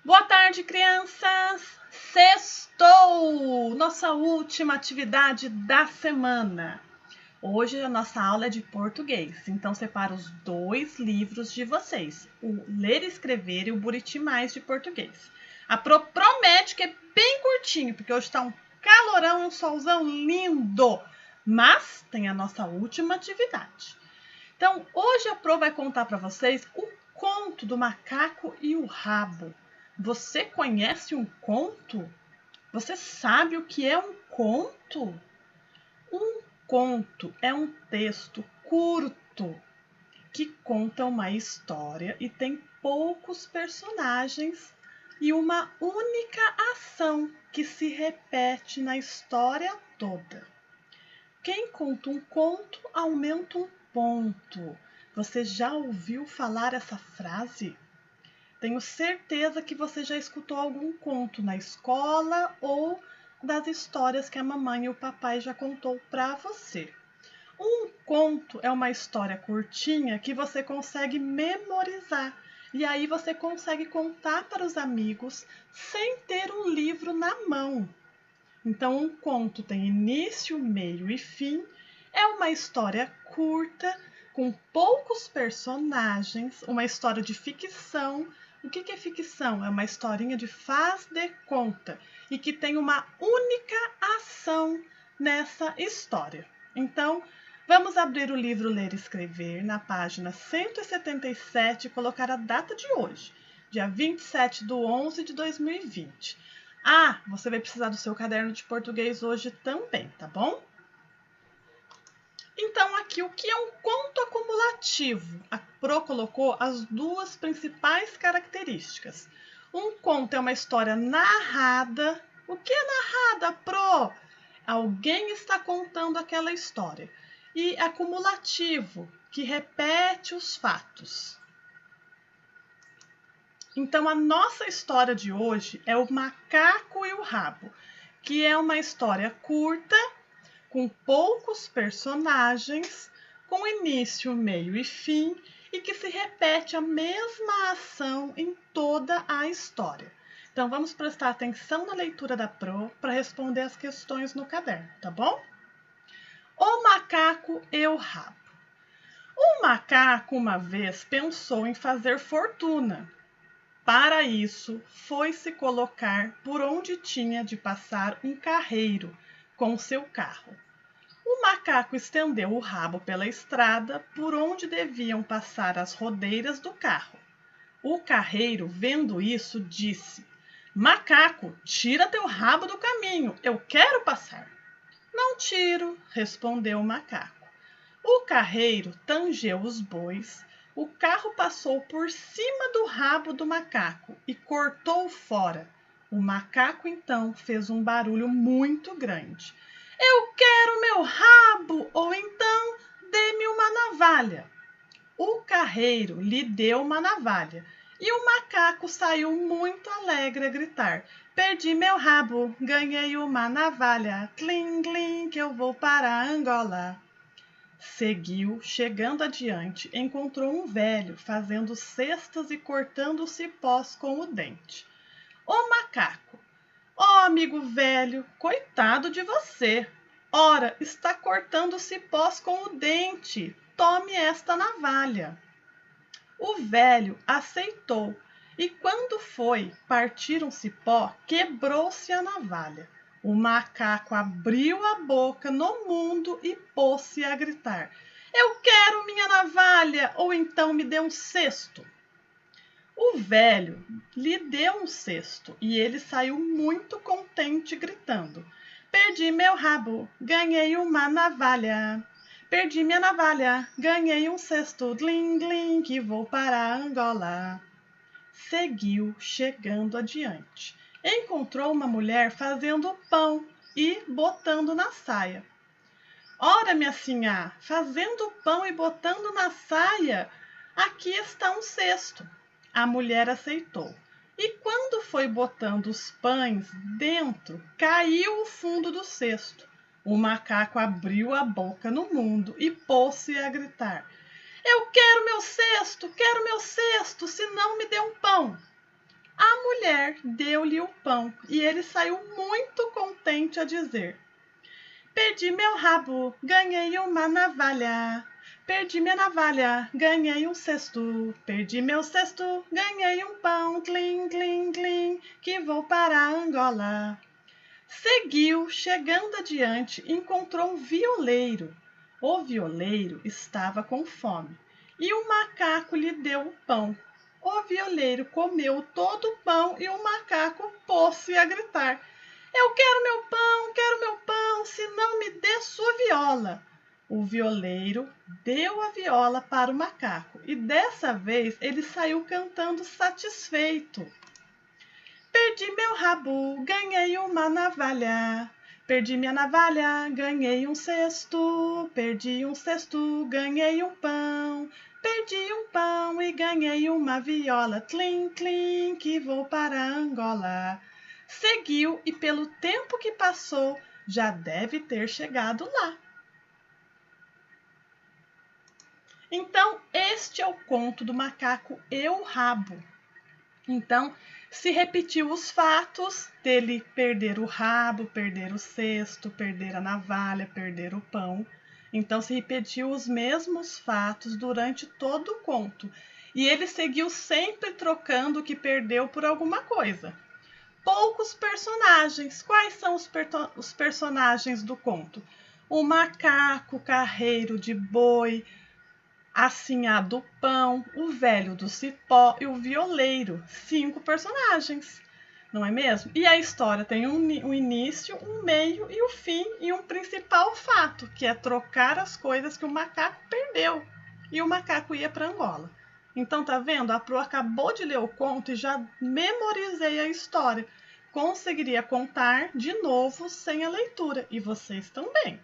Boa tarde, crianças! Sextou! Nossa última atividade da semana. Hoje a nossa aula é de português, então separa os dois livros de vocês, o Ler e Escrever e o Buriti Mais de português. A Pro promete que é bem curtinho, porque hoje está um calorão e um solzão lindo, mas tem a nossa última atividade. Então, hoje a Pro vai contar para vocês o conto do macaco e o rabo. Você conhece um conto? Você sabe o que é um conto? Um conto é um texto curto que conta uma história e tem poucos personagens e uma única ação que se repete na história toda. Quem conta um conto aumenta um ponto. Você já ouviu falar essa frase? Tenho certeza que você já escutou algum conto na escola ou das histórias que a mamãe e o papai já contou para você. Um conto é uma história curtinha que você consegue memorizar e aí você consegue contar para os amigos sem ter um livro na mão. Então, um conto tem início, meio e fim, é uma história curta, com poucos personagens, uma história de ficção. O que é ficção? É uma historinha de faz de conta e que tem uma única ação nessa história. Então, vamos abrir o livro Ler e Escrever na página 177 e colocar a data de hoje, dia 27/11 de 2020. Ah, você vai precisar do seu caderno de português hoje também, tá bom? Então, aqui, o que é um conto acumulativo? A Pro colocou as duas principais características. Um conto é uma história narrada. O que é narrada, Pro? Alguém está contando aquela história. E acumulativo, que repete os fatos. Então, a nossa história de hoje é o Macaco e o Rabo, que é uma história curta, com poucos personagens, com início, meio e fim, e que se repete a mesma ação em toda a história. Então, vamos prestar atenção na leitura da Pro para responder as questões no caderno, tá bom? O Macaco e o Rabo. O macaco, uma vez, pensou em fazer fortuna. Para isso, foi se colocar por onde tinha de passar um carreiro com seu carro. O macaco estendeu o rabo pela estrada por onde deviam passar as rodeiras do carro. O carreiro, vendo isso, disse: Macaco, tira teu rabo do caminho, eu quero passar. Não tiro, respondeu o macaco. O carreiro tangeu os bois. O carro passou por cima do rabo do macaco e cortou fora. O macaco então fez um barulho muito grande. Eu quero meu rabo, ou então dê-me uma navalha. O carreiro lhe deu uma navalha e o macaco saiu muito alegre a gritar: Perdi meu rabo, ganhei uma navalha, clim, clim, que eu vou para Angola. Seguiu, chegando adiante, encontrou um velho fazendo cestas e cortando cipós com o dente. O macaco: amigo velho, coitado de você. Ora, está cortando cipós com o dente. Tome esta navalha. O velho aceitou e, quando foi partir um cipó, quebrou-se a navalha. O macaco abriu a boca no mundo e pôs-se a gritar: Eu quero minha navalha, ou então me dê um cesto. O velho lhe deu um cesto e ele saiu muito contente, gritando: Perdi meu rabo, ganhei uma navalha. Perdi minha navalha, ganhei um cesto, glim, glim, que vou para Angola. Seguiu, chegando adiante. Encontrou uma mulher fazendo pão e botando na saia. Ora, minha sinhá, fazendo pão e botando na saia, aqui está um cesto. A mulher aceitou. E quando foi botando os pães dentro, caiu o fundo do cesto. O macaco abriu a boca no mundo e pôs-se a gritar: Eu quero meu cesto, senão me dê um pão. A mulher deu-lhe o pão e ele saiu muito contente a dizer: perdi meu rabo, ganhei uma navalha. Perdi minha navalha, ganhei um cesto. Perdi meu cesto, ganhei um pão. Clim, clim, clim, que vou para Angola. Seguiu, chegando adiante, encontrou um violeiro. O violeiro estava com fome e o macaco lhe deu o pão. O violeiro comeu todo o pão e o macaco pôs-se a gritar: eu quero meu pão, se não me dê sua viola. O violeiro deu a viola para o macaco e dessa vez ele saiu cantando satisfeito. Perdi meu rabo, ganhei uma navalha. Perdi minha navalha, ganhei um cesto. Perdi um cesto, ganhei um pão. Perdi um pão e ganhei uma viola. Tlim, tlim, que vou para Angola. Seguiu e pelo tempo que passou, já deve ter chegado lá. Então, este é o conto do macaco e o rabo. Então, se repetiu os fatos dele perder o rabo, perder o cesto, perder a navalha, perder o pão. Então, se repetiu os mesmos fatos durante todo o conto. E ele seguiu sempre trocando o que perdeu por alguma coisa. Poucos personagens. Quais são os personagens do conto? O macaco, carreiro de boi, a sinhá do pão, o velho do cipó e o violeiro. 5 personagens, não é mesmo? E a história tem um início, um meio e um fim e um principal fato, que é trocar as coisas que o macaco perdeu. E o macaco ia para Angola. Então, tá vendo? A Pro acabou de ler o conto e já memorizei a história. Conseguiria contar de novo sem a leitura. E vocês também.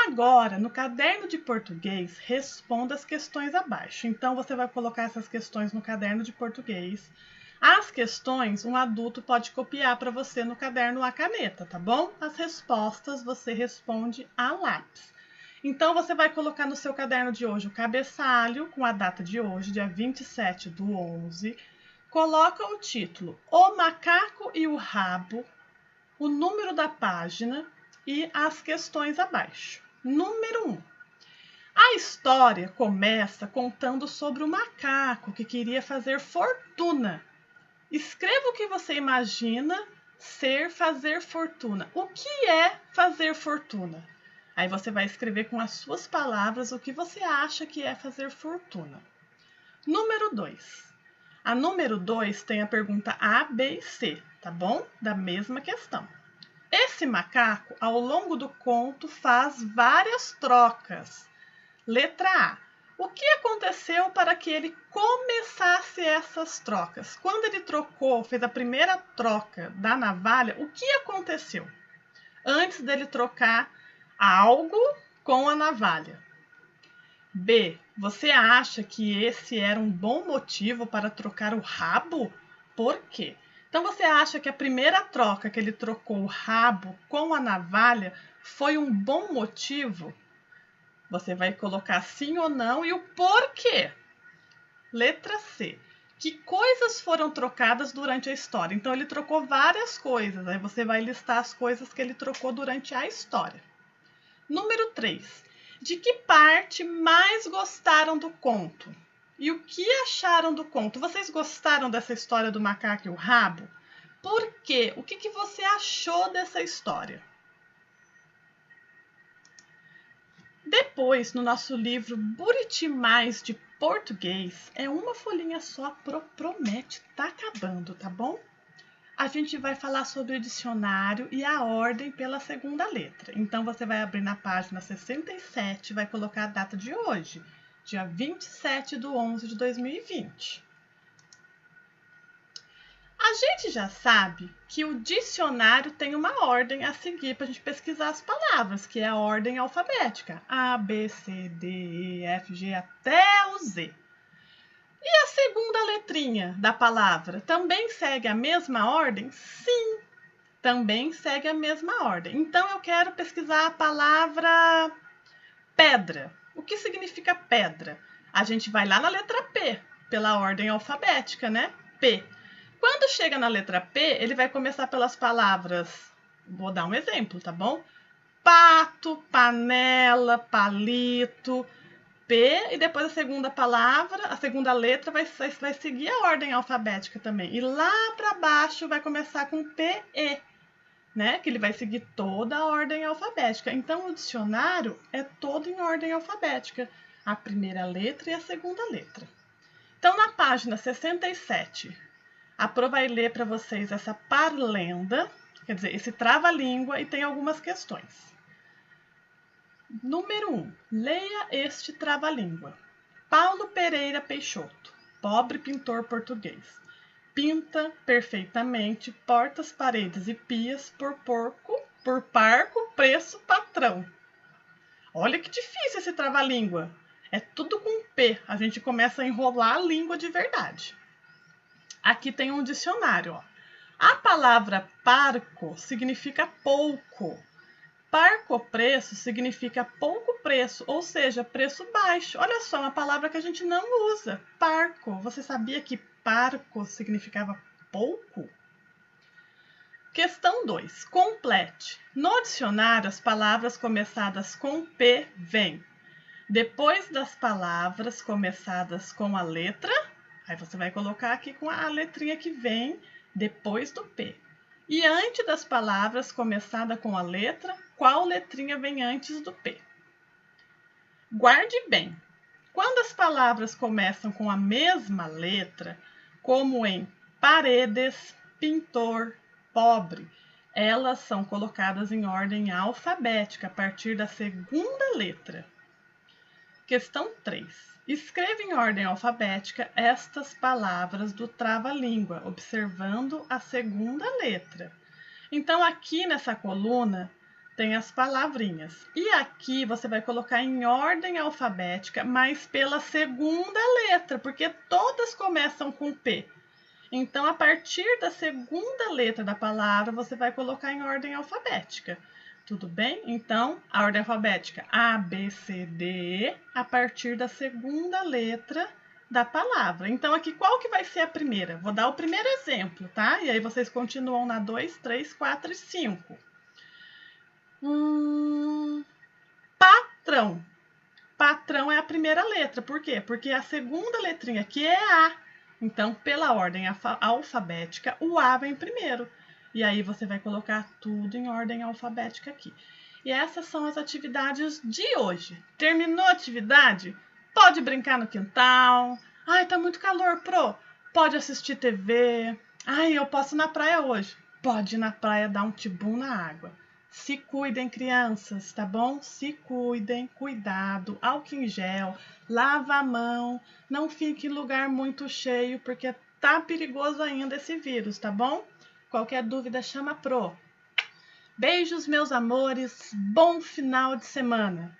Agora, no caderno de português, responda as questões abaixo. Então, você vai colocar essas questões no caderno de português. As questões, um adulto pode copiar para você no caderno a caneta, tá bom? As respostas você responde a lápis. Então, você vai colocar no seu caderno de hoje o cabeçalho com a data de hoje, dia 27/11. Coloca o título O Macaco e o Rabo, o número da página e as questões abaixo. Número 1. A história começa contando sobre o macaco que queria fazer fortuna. Escreva o que você imagina ser fazer fortuna. O que é fazer fortuna? Aí você vai escrever com as suas palavras o que você acha que é fazer fortuna. Número 2. A número 2 tem a pergunta A, B e C, tá bom? Da mesma questão. Esse macaco, ao longo do conto, faz várias trocas. Letra A. O que aconteceu para que ele começasse essas trocas? Quando ele trocou, fez a primeira troca da navalha, o que aconteceu? Antes dele trocar algo com a navalha. B. Você acha que esse era um bom motivo para trocar o rabo? Por quê? Então, você acha que a primeira troca que ele trocou o rabo com a navalha foi um bom motivo? Você vai colocar sim ou não e o porquê. Letra C. Que coisas foram trocadas durante a história? Então, ele trocou várias coisas. Aí você vai listar as coisas que ele trocou durante a história. Número 3. De que parte mais gostaram do conto? E o que acharam do conto? Vocês gostaram dessa história do macaco e o rabo? Por quê? O que você achou dessa história? Depois, no nosso livro Buritimais de Português, é uma folhinha só, promete, tá acabando, tá bom? A gente vai falar sobre o dicionário e a ordem pela segunda letra. Então, você vai abrir na página 67 e vai colocar a data de hoje, dia 27/11/2020. A gente já sabe que o dicionário tem uma ordem a seguir para a gente pesquisar as palavras, que é a ordem alfabética. A, B, C, D, E, F, G até o Z. E a segunda letrinha da palavra também segue a mesma ordem? Sim, também segue a mesma ordem. Então, eu quero pesquisar a palavra pedra. O que significa pedra? A gente vai lá na letra P, pela ordem alfabética, né? P. Quando chega na letra P, ele vai começar pelas palavras, vou dar um exemplo, tá bom? Pato, panela, palito, P, e depois a segunda palavra, a segunda letra vai seguir a ordem alfabética também. E lá para baixo vai começar com PE, né? Que ele vai seguir toda a ordem alfabética. Então, o dicionário é todo em ordem alfabética, a primeira letra e a segunda letra. Então, na página 67, a Pro vai ler para vocês essa parlenda, quer dizer, esse trava-língua, e tem algumas questões. Número 1. Leia este trava-língua. Paulo Pereira Peixoto, pobre pintor português. Pinta perfeitamente portas, paredes e pias por parco, preço patrão. Olha que difícil esse trava-língua. É tudo com P. A gente começa a enrolar a língua de verdade. Aqui tem um dicionário, ó. A palavra parco significa pouco. Parco preço significa pouco preço, ou seja, preço baixo. Olha só, uma palavra que a gente não usa. Parco. Você sabia que parco significava pouco? Questão 2. Complete. No dicionário, as palavras começadas com P vêm depois das palavras começadas com a letra. Aí você vai colocar aqui com a letrinha que vem depois do P. E antes das palavras começada com a letra, qual letrinha vem antes do P? Guarde bem. Quando as palavras começam com a mesma letra, como em paredes, pintor, pobre, elas são colocadas em ordem alfabética a partir da segunda letra. Questão 3. Escreva em ordem alfabética estas palavras do trava-língua, observando a segunda letra. Então, aqui nessa coluna tem as palavrinhas. E aqui você vai colocar em ordem alfabética, mas pela segunda letra, porque todas começam com P. Então, a partir da segunda letra da palavra, você vai colocar em ordem alfabética. Tudo bem? Então, a ordem alfabética A, B, C, D, E, a partir da segunda letra da palavra. Então, aqui, qual que vai ser a primeira? Vou dar o primeiro exemplo, tá? E aí, vocês continuam na 2, 3, 4 e 5. Patrão. Patrão é a primeira letra. Por quê? Porque a segunda letrinha aqui é A. Então, pela ordem alfabética, o A vem primeiro. E aí você vai colocar tudo em ordem alfabética aqui. E essas são as atividades de hoje. Terminou a atividade? Pode brincar no quintal. Ai, tá muito calor, Pro. Pode assistir TV. Ai, eu posso ir na praia hoje. Pode ir na praia dar um tibum na água. Se cuidem, crianças, tá bom? Se cuidem, cuidado, álcool em gel, lava a mão, não fique em lugar muito cheio, porque tá perigoso ainda esse vírus, tá bom? Qualquer dúvida, chama a Pro. Beijos, meus amores, bom final de semana!